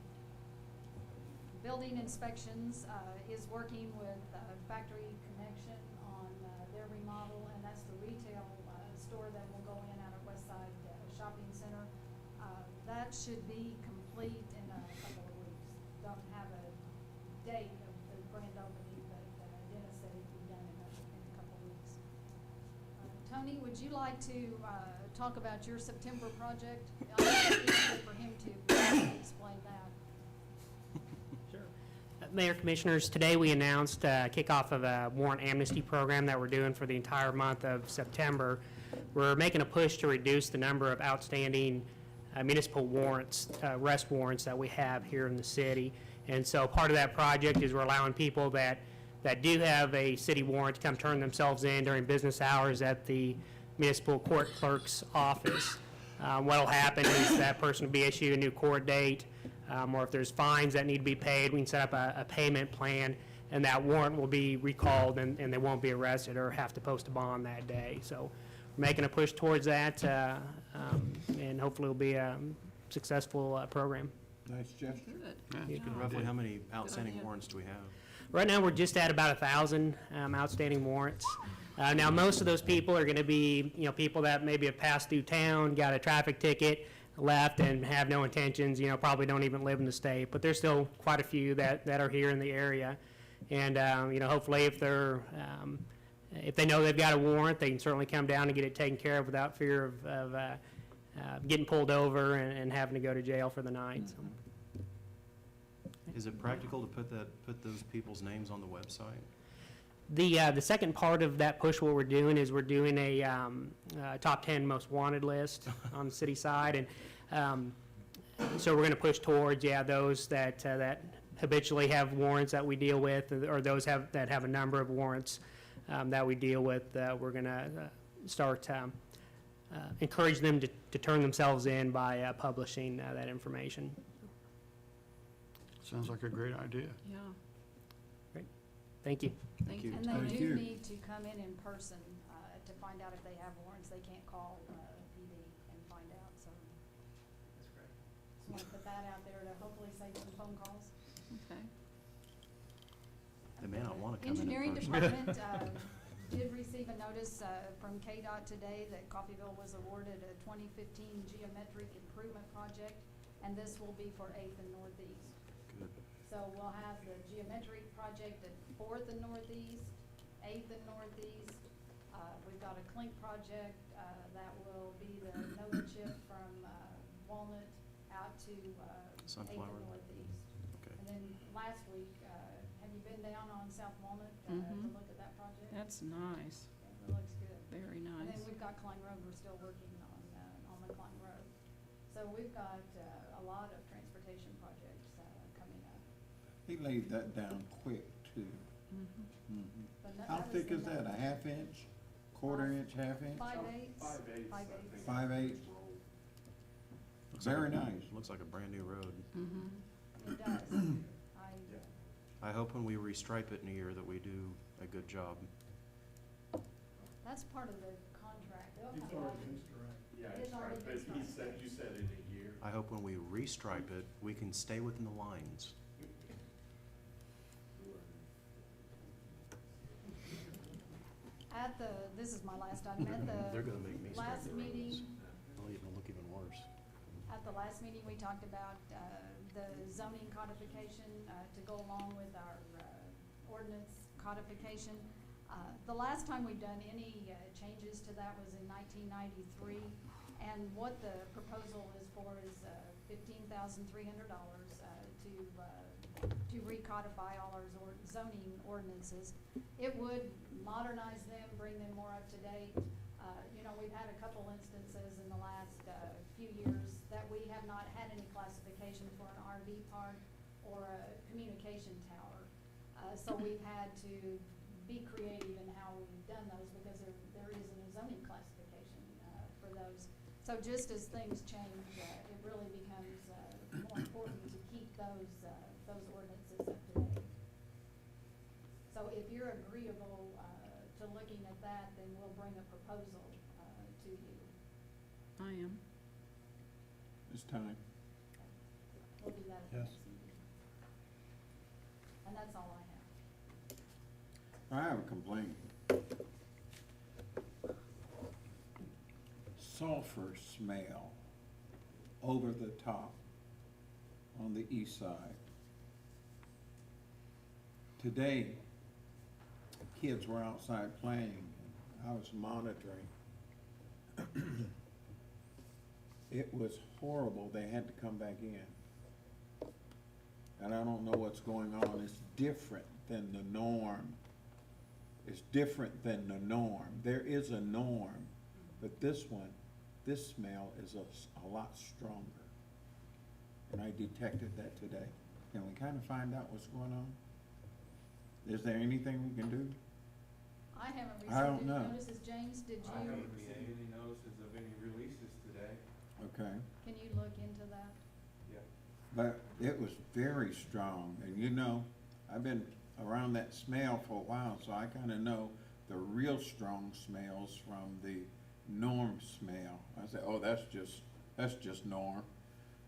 Building inspections is working with Factory Connection on their remodel, and that's the retail store that will go in out of Westside Shopping Center. That should be complete in a couple of weeks. Don't have a date of the grand opening, but Dennis said it'd be done in a couple of weeks. Tony, would you like to talk about your September project? I think it's easier for him to explain that. Mayor, Commissioners, today we announced kickoff of a warrant amnesty program that we're doing for the entire month of September. We're making a push to reduce the number of outstanding municipal warrants, arrest warrants that we have here in the city. And so part of that project is we're allowing people that do have a city warrant to come turn themselves in during business hours at the municipal court clerk's office. What'll happen is that person will be issued a new court date, or if there's fines that need to be paid, we can set up a payment plan, and that warrant will be recalled, and they won't be arrested or have to post a bond that day. So we're making a push towards that, and hopefully it'll be a successful program. Nice gesture. Good. Roughly how many outstanding idea. warrants do we have? Right now, we're just at about 1,000 outstanding warrants. Now, most of those people are going to be, people that maybe have passed through town, got a traffic ticket, left, and have no intentions, probably don't even live in the state. But there's still quite a few that are here in the area. And, hopefully if they know they've got a warrant, they can certainly come down and get it taken care of without fear of getting pulled over and having to go to jail for the night. So. Is it practical to put those people's names on the website? The second part of that push, what we're doing is we're doing a top 10 most wanted list on the city side, and so we're going to push towards those that habitually have warrants that we deal with, or those that have a number of warrants that we deal with. We're going to start encourage them to turn themselves in by publishing that information. Sounds like a great idea. Yeah. Thank you. Thank you. And Thank they you. do need to come in person to find out if they have warrants. They can't call PD and find out, so. That's great. Just want to put that out there to hopefully save some phone calls. Okay. They may not want to come in Engineering person. department did receive a notice from KDOT today that Coffeyville was awarded a 2015 geometric improvement project, and this will be for 8th and Northeast. Good. So we'll have the geometric project at Fourth and Northeast, Eighth and Northeast. We've got a clink project, that will be the Nova chip from, Walnut out to, Eighth Sunflower. and Northeast. Okay. And then last week, have you been down on South Walnut, to Mhm. look at that project? That's nice, It looks good. very And then nice. we've got Klein Road, we're still working on the Klein Road. So we've got, a lot of transportation projects, coming up. He laid that down quick, too. Mhm. Mhm. But no- How that was thick the is that, a number. half inch, quarter inch, half inch? 5/8. 5/8, I 5/8. think. 5/8? Looks like Very a- nice. Looks like a brand-new road. Mhm. It does. I hope when we restripe it in a year that we do a good job. That's part of the contract. They'll He's have already to- been striped. Yeah, It's it's already striped, been but he striped. said, you said in a year. I hope when we restripe it, we can stay within the lines. At the, this is my last item, at They're the gonna make me stripe last the roads. meeting, It'll even look even worse. at the last meeting, we talked about, the zoning codification, to go along with our, ordinance codification. The last time we've done any, changes to that was in 1993, and what the proposal is for is, $15,300, to recodify all our zoning ordinances. It would modernize them, bring them more up to date. You know, we've had a couple instances in the last, few years that we have not had any classification for an RV park or a communication tower. So we've had to be creative in how we've done those because there isn't a zoning classification, for those. So just as things change, it really becomes, more important to keep those ordinances up to date. So if you're agreeable, to looking at that, then we'll bring a proposal, to you. I am. It's time. We'll do that at the Yes. next meeting. And that's all I have. I have a complaint. Sulfur smell over the top on the east side. Today, kids were outside playing, and I was monitoring. It was horrible, they had to come back in. And I don't know what's going on, it's different than the norm. It's different than the norm. There is a norm, but this one, this smell is a lot stronger. And I detected that today. Can we kind of find out what's going on? Is there anything we can do? I haven't I don't received any know. notices. James, did I you, haven't seen any notices of any releases today. Okay. can you look into that? Yeah. But it was very strong, and you know, I've been around that smell for a while, so I kinda know the real strong smells from the norm smell. I said, oh, that's just norm.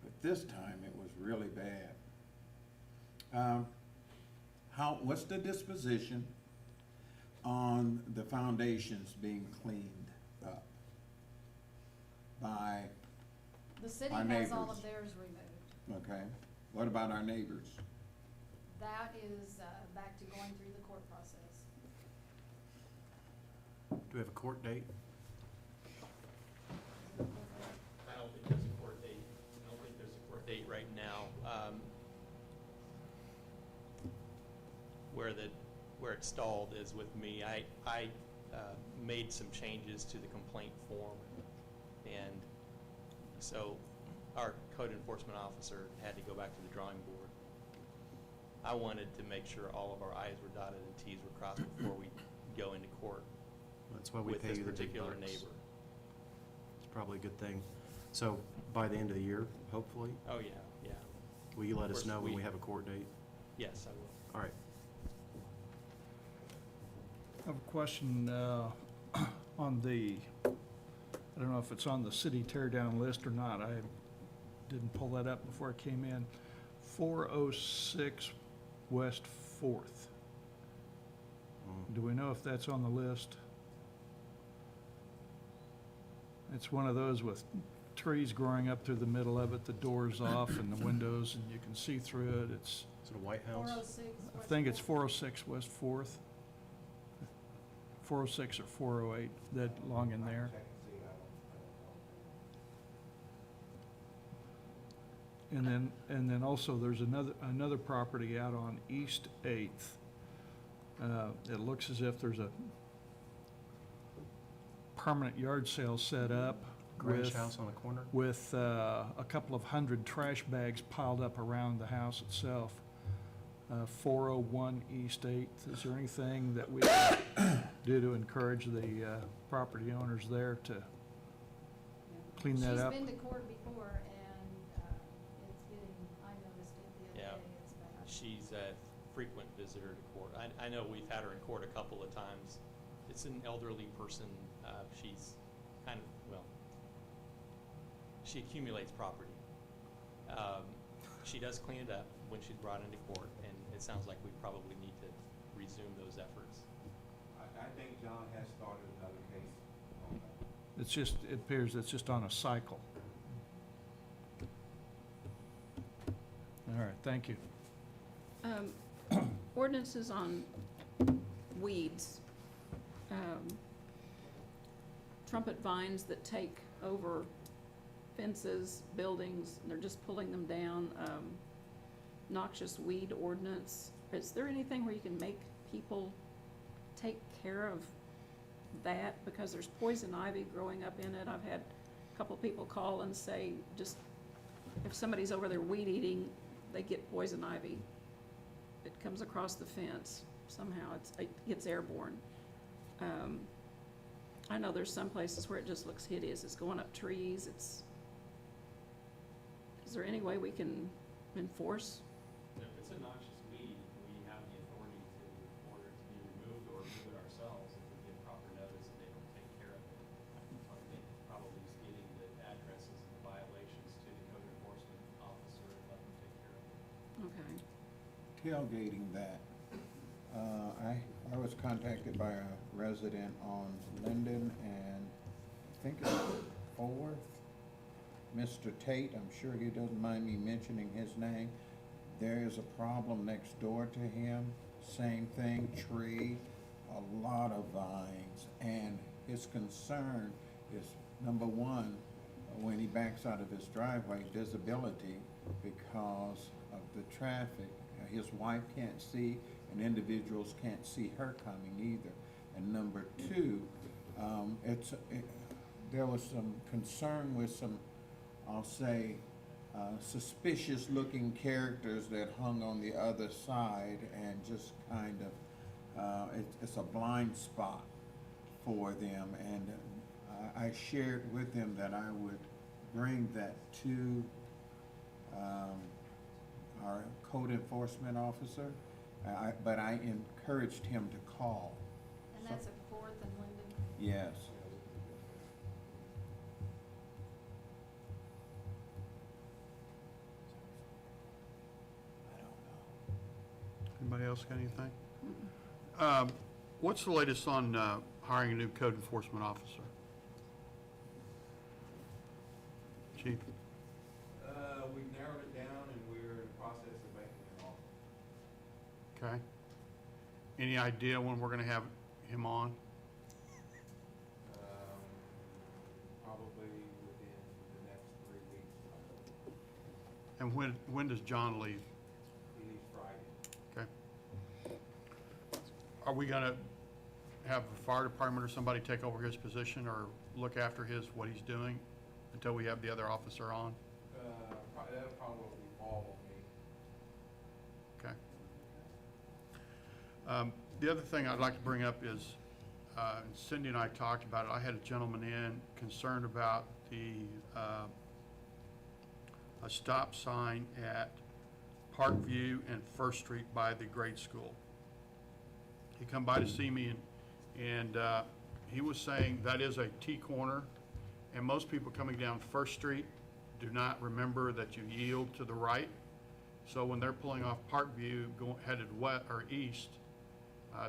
But this time it was really bad. What's the disposition on the foundations being cleaned up by, The city Our has all neighbors. of theirs removed. okay, what about our neighbors? That is, back to going through the court process. Do we have a court date? I don't think there's a court date. I don't think there's a court date right now. Where it stalled is with me. I made some changes to the complaint form, and so our code enforcement officer had to go back to the drawing board. I wanted to make sure all of our i's were dotted and t's were crossed before we go into court That's why we with pay this you the big particular bucks. neighbor. It's probably a good thing. So by the end of the year, hopefully, Oh, yeah, yeah. will you let Of us course, know when we- we have a court date? Yes, I will. All right. I have a question on the, I don't know if it's on the city tear down list or not. I didn't pull that up before I came in. 406 West Fourth. Do we know if that's on the list? It's one of those with trees growing up through the middle of it, the door's off and the windows, and you can see through it. It's, Is it a White House? 406 I West think it's Fourth. 406 West Fourth, 406 or 408, that long in there. And then also there's another property out on East 8th. It looks as if there's a permanent yard sale set up Ranch with, house on the corner? with a couple of hundred trash bags piled up around the house itself. 401 East 8th. Is there anything that we can do to encourage the property owners there to clean that up? She's been to court before, and it's getting, I noticed it the Yeah. other day, it's bad. She's a frequent visitor to court. I know we've had her in court a couple of times. It's an elderly person. She's kind of, well, she accumulates property. She does clean it up when she's brought into court, and it sounds like we probably need to resume those efforts. I think John has started another case on that. It's just, it appears it's just on a cycle. All right, thank you. Ordinances on weeds. Trumpet vines that take over fences, buildings, and they're just pulling them down. Noxious weed ordinance. Is there anything where you can make people take care of that? Because there's poison ivy growing up in it. I've had a couple people call and say, just, if somebody's over there weed eating, they get poison ivy. It comes across the fence. Somehow it's airborne. I know there's some places where it just looks hideous. It's going up trees. Is there any way we can enforce? If it's a noxious weed, we have the authority to order it to be removed or remove it ourselves if we give proper notice and they don't take care of it. I think probably just getting the addresses and the violations to the code enforcement officer and let them take care of it. Okay. Tailgating that, I was contacted by a resident on Linden and I think it's Fourth. Mr. Tate, I'm sure he doesn't mind me mentioning his name. There is a problem next door to him, same thing, tree, a lot of vines. And his concern is, number one, when he backs out of his driveway, visibility because of the traffic. His wife can't see, and individuals can't see her coming either. And number two, there was some concern with some, I'll say, suspicious-looking characters that hung on the other side, and just kind of, it's a blind spot for them. And I shared with them that I would bring that to our code enforcement officer, but I encouraged him to call. And that's at Fourth and Linden. Yes. Anybody else got anything? What's the latest on hiring a new code enforcement officer? Chief? We've narrowed it down and we're in the process of making an offer. Okay. Any idea when we're going to have him on? Probably within the next 3 weeks. And when does John leave? He leaves Friday. Okay. Are we going to have the fire department or somebody take over his position or look after what he's doing until we have the other officer on? That'll probably fall on me. Okay. The other thing I'd like to bring up is, Cindy and I talked about it. I had a gentleman in concerned about a stop sign at Parkview and First Street by the grade school. He come by to see me and he was saying that is a T-corner, and most people coming down First Street do not remember that you yield to the right. So when they're pulling off Parkview, headed west or east,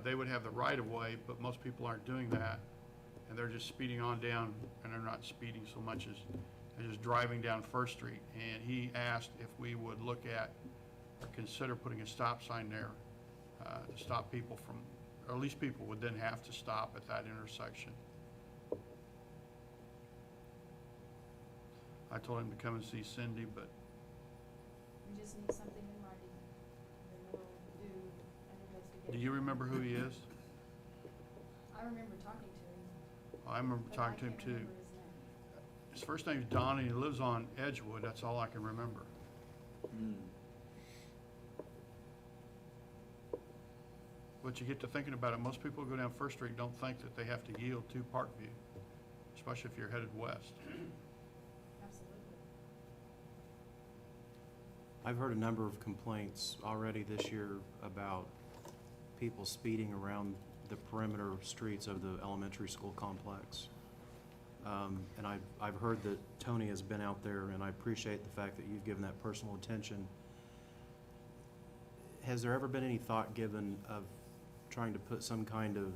they would have the right of way, but most people aren't doing that. And they're just speeding on down, and they're not speeding so much as just driving down First Street, and he asked if we would look at or consider putting a stop sign there to stop people from, or at least people would then have to stop at that intersection. I told him to come and see Cindy, but We just need something in writing, and then we'll do an investigation. do you remember who he is? I remember talking to him, I remember but I talking to him can't too. remember his name. His first name's Don, and he lives on Edgewood. That's all I can remember. But you get to thinking about it, most people who go down First Street don't think that they have to yield to Parkview, especially if you're headed west. Absolutely. I've heard a number of complaints already this year about people speeding around the perimeter streets of the elementary school complex. And I've heard that Tony has been out there, and I appreciate the fact that you've given that personal attention. Has there ever been any thought given of trying to put some kind of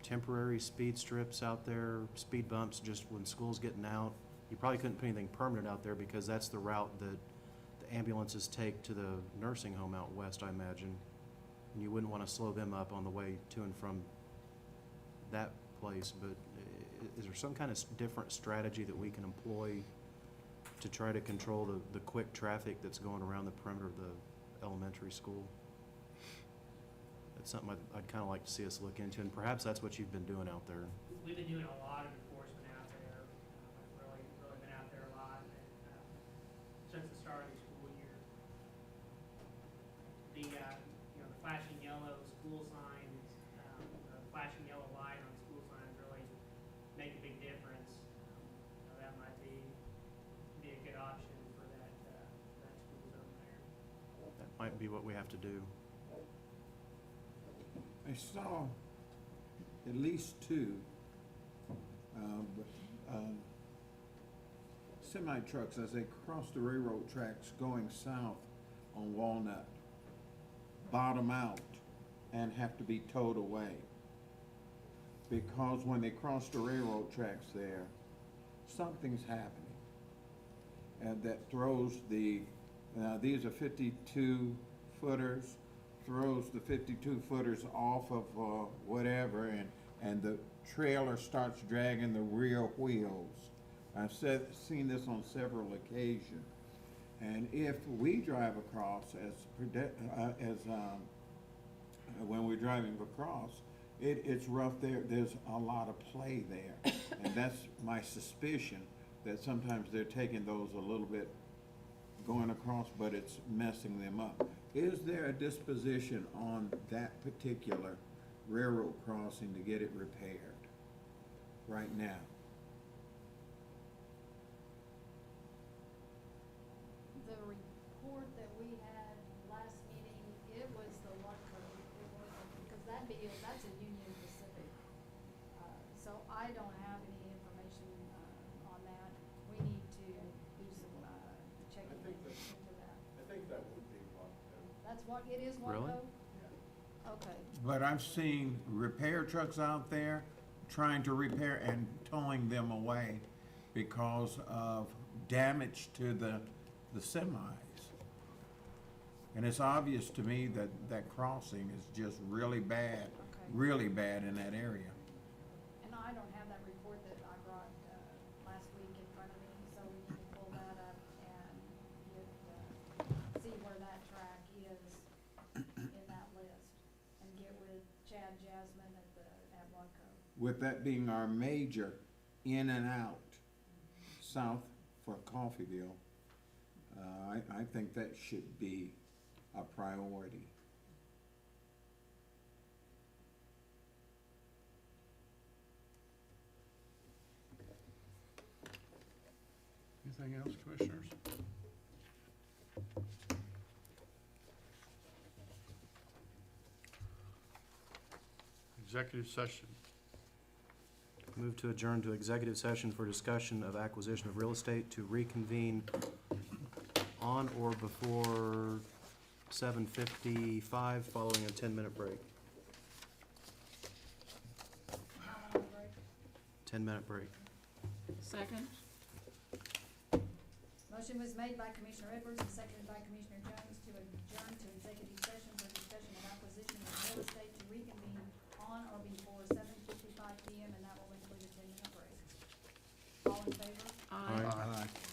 temporary speed strips out there, speed bumps, just when school's getting out? You probably couldn't put anything permanent out there because that's the route that the ambulances take to the nursing home out west, I imagine. And you wouldn't want to slow them up on the way to and from that place, but is there some kind of different strategy that we can employ to try to control the quick traffic that's going around the perimeter of the elementary school? That's something I'd kind of like to see us look into, and perhaps that's what you've been doing out there. We've been doing a lot of enforcement out there. I've really been out there a lot since the start of the school year. The flashing yellow school signs, the flashing yellow light on school signs really make a big difference. That might be a good option for that school zone there. That might be what we have to do. I saw at least two semi-trucks as they crossed the railroad tracks going south on Walnut, bottom out and have to be towed away. Because when they cross the railroad tracks there, something's happening. And that throws these are 52 footers, throws the 52 footers off of whatever, and the trailer starts dragging the rear wheels. I've seen this on several occasions. And if we drive across when we're driving across, it's rough there. There's a lot of play there. And that's my suspicion, that sometimes they're taking those a little bit going across, but it's messing them up. Is there a disposition on that particular railroad crossing to get it repaired right now? The report that we had last meeting, it was the Lutco. It wasn't, because that's a Union Pacific. So I don't have any information on that. We need to do some checking into that. I think that would be one. That's what, it is Lutco? Really? Okay. But I've seen repair trucks out there trying to repair and towing them away because of damage to the semis. And it's obvious to me that that crossing is just really bad, really bad in that area. And I don't have that report that I brought last week in front of me, so we need to pull that up and see where that track is in that list, and get with Chad Jasmine at Waco. With that being our major in and out south for Coffeyville, I think that should be a priority. Anything else, commissioners? Executive session. Move to adjourn to executive session for discussion of acquisition of real estate to reconvene on or before 7:55, following a 10-minute break. How long break? 10-minute break. Second? Motion was made by Commissioner Edwards and seconded by Commissioner Jones to adjourn to executive session for discussion of acquisition of real estate to reconvene on or before 7:55 PM, and that will include a 10-minute break. All in favor? Aye. Aye.